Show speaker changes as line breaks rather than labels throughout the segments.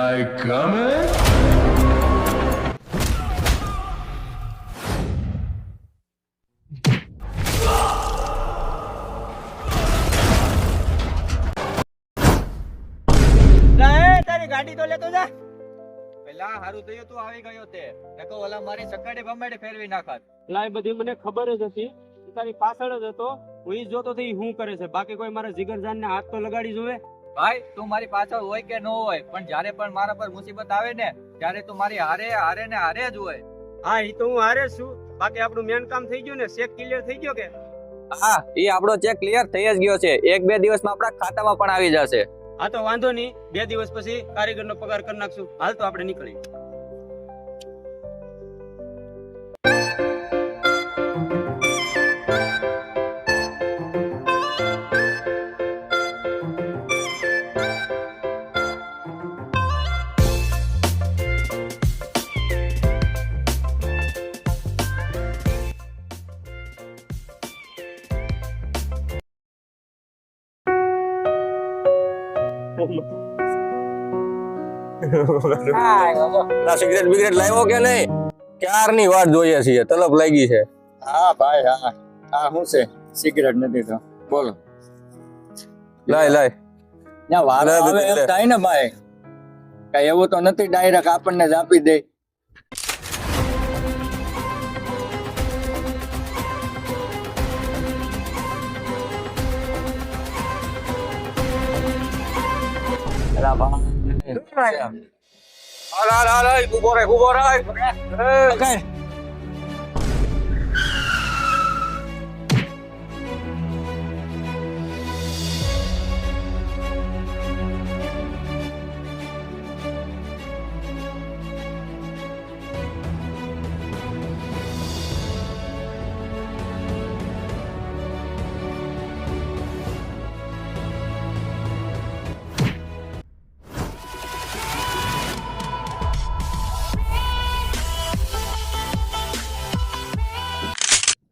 I come in?
તારી ગાડી તો લેતો જા.
પેલા હારું થયું તું આવી ગયો તે નકો ઓલા મારી સકાડે બમાડે ફેરવી નાખત.
લાય બધી મને ખબર જ હતી. ઈ તારી પાછળ જ હતો. હું ઈ જોતો તો ઈ હું કરે છે. બાકી કોઈ મારા જીગરજાન ને હાથ તો લગાડી જોવે.
ભાઈ તું મારી પાછળ હોય કે ન હોય પણ જ્યારે પણ મારા પર મુસીબત આવે ને ત્યારે તું મારી હારે હારે ને હારે જ હોય.
હા ઈ તો હું હારે જ છું. બાકી આપણું મેન કામ થઈ ગયું ને, ચેક ક્લિયર થઈ ગયો કે?
હા ઈ આપણો ચેક ક્લિયર થઈ જ ગયો છે. 1-2 દિવસમાં આપણા ખાતામાં પણ આવી જશે.
હા તો વાંધો નહીં, 2 દિવસ પછી કારીગરનો પગાર કરી નાખશું. હાલ તો આપણે નીકળીએ.
સિગરેટ બિગરેટ લાવ્યો કે નહીં? ક્યારની વાત જોઈએ છીએ, તલબ લાગી છે.
હા ભાઈ હા. હા શું છે? સિગરેટ નથી તો બોલો.
લાય લાય.
ના વારો
લે,
આવે એમ
લે.
થાય ને ભાઈ. કઈ એવું તો નથી ડાયરેક્ટ આપણને જ આપી દે.
અલા બા. હાલ હાલ હાલ હાલ, ઊભો રહે ઊભો રહે.
કઈ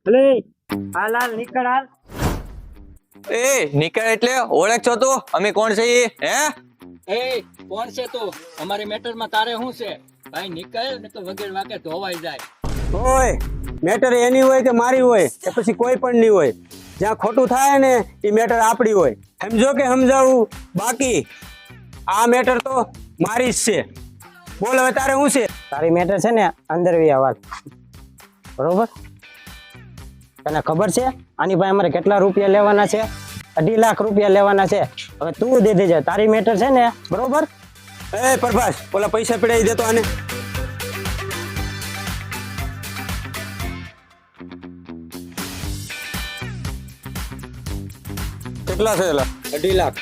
ભલે હાલ હાલ નીકળ હાલ.
એ નીકળ એટલે ઓળખ છો તું? અમે કોણ છે ઈ? હે
એ કોણ છે તું? અમારી મેટરમાં તારે શું છે? ભાઈ નીકળ ને તો વગેરે વાકે ધોવાઈ જાય.
ઓય મેટર એની હોય કે મારી હોય કે પછી કોઈ પણ નહીં હોય, જ્યાં ખોટું થાય ને એ મેટર આપણી હોય. સમજો કે સમજાવું? બાકી આ મેટર તો મારી જ છે. બોલ હવે તારે શું છે? તારી મેટર છે ને અંદર વાત બરોબર. તને ખબર છે આની પાસે અમારે કેટલા રૂપિયા લેવાના છે? 2.5 લાખ રૂપિયા લેવાના છે. હવે તું દે દેજે, તારી મેટર છે ને બરોબર. એ પ્રભાસ ઓલા પૈસા પડાવી દેતો આને.
કેટલા છે એલા?
2.5 લાખ.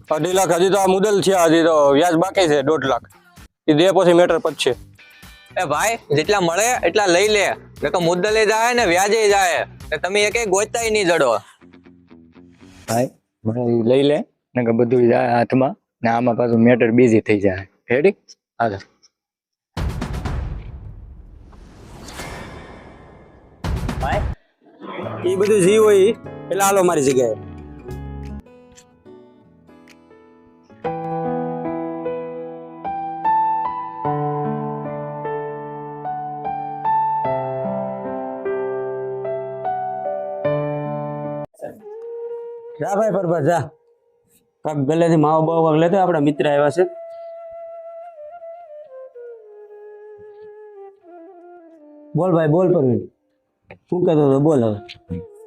2.5 લાખ હજી તો આ મુદલ છે, હજી તો વ્યાજ બાકી છે 1.5 લાખ. એ દે પછી મેટર પતશે.
એ ભાઈ જેટલા મળે એટલા લઈ લે. નકો મુદ્દલે જાય ને વ્યાજે જાય ને તમે એકે ગોતાય નહીં જડો.
ભાઈ મને ઈ લઈ લે ને કે બધું જાય હાથમાં ને આમાં પાછું મેટર બીજી થઈ જાય. રેડી? હાલ.
એ બધું જી હોય ઈ પેલા હાલો મારી જગ્યાએ. જા ભાઈ પરબત જા. કાક ગલેથી માવો બાવો કાક લેતો, આપણા મિત્ર આવ્યા છે. બોલ ભાઈ બોલ પરવીન, શું કહેતો હતો? બોલ હવે.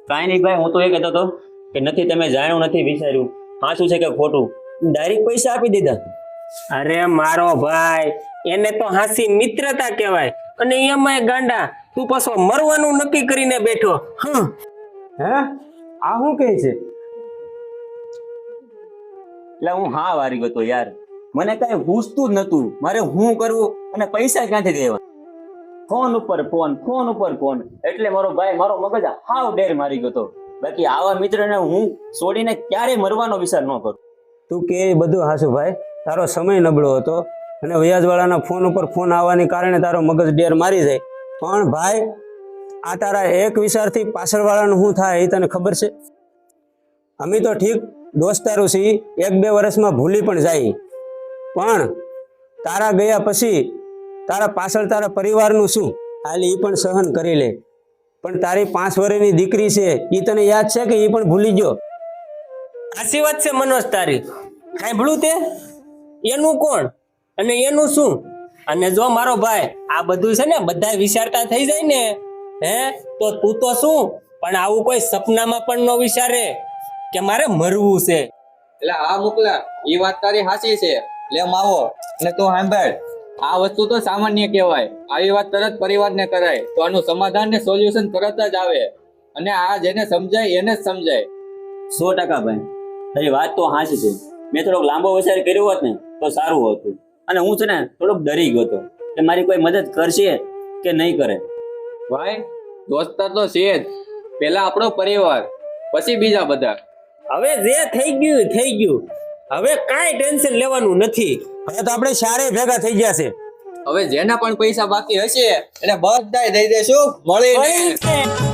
કાંઈ નહીં ભાઈ, હું તો એ કહેતો હતો કે નથી તમે જાણ્યું નથી વિચાર્યું, સાચું છે કે ખોટું, ડાયરેક્ટ પૈસા આપી દીધા.
અરે મારો ભાઈ, એને તો હાસી મિત્રતા કહેવાય. અને એમાંય ગાંડા, તું પાછો મરવાનું નક્કી કરીને બેઠો.
હે આ શું કહે છે?
એટલે હું હા વારી ગયો તો યાર, મને કઈ પૂછતું જ નતું મારે શું કરવું અને પૈસા ક્યાંથી દેવા. ફોન ઉપર ફોન, ફોન ઉપર ફોન, એટલે મારો ભાઈ મારો મગજ હાવ ડેર મારી ગયો તો. બાકી આવા મિત્રને હું છોડીને ક્યારેય મરવાનો વિચાર ન કરું.
તું કે એ બધું હાસુ ભાઈ, તારો સમય નબળો હતો અને વ્યાજવાળાના ફોન ઉપર ફોન આવવાને કારણે તારો મગજ ડેર મારી જાય. પણ ભાઈ આ તારા એક વિચારથી પાછળવાળાનું શું થાય એ તને ખબર છે? અમે તો ઠીક દોસ્તારો છીએ, 1-2 વર્ષમાં ભૂલી પણ જાય, પણ તારા ગયા પછી તારા પાછળ તારા પરિવારનું શું હાલ એ પણ સહન કરી લે, પણ તારી 5 વર્ષની દીકરી છે એ તને યાદ છે કે એ પણ ભૂલી ગયો?
સાચી વાત છે મનોજ તારી, સાંભળ્યું તે? એનું કોણ અને એનું શું? અને જો મારો ભાઈ આ બધું છે ને બધા વિચારતા થઈ જાય ને તો તું તો શું પણ આવું કોઈ સપનામાં પણ ન વિચારે કે મારે મરવું છે.
એટલે આ મોકલા એ વાત તારી સાચી છે. લે માવો અને તું સાંભળ, આ વસ્તુ તો સામાન્ય કહેવાય. આવી વાત તરત પરિવારને કરાય તો આનું સમાધાન ને સોલ્યુશન તરત જ આવે, અને આ જેને સમજાય એને જ સમજાય.
100% ભાઈ, તારી વાત તો સાચી છે. મેં થોડોક લાંબો વિચાર કર્યો હોત ને તો સારું હતું. અને હું છે ને થોડોક ડરી ગયો હતો કે મારી કોઈ મદદ કરશે કે નહીં કરે.
ભાઈ દોસ્તાર તો છે જ, પેલા આપણો પરિવાર, પછી બીજા બધા.
હવે જે થઈ ગયું થઈ ગયું, હવે કાંઈ ટેન્શન લેવાનું નથી.
હવે તો આપણે ચારે ભેગા થઈ ગયા છે.
હવે જેના પણ પૈસા બાકી હશે એને બધાય દઈ દેશું મળીને.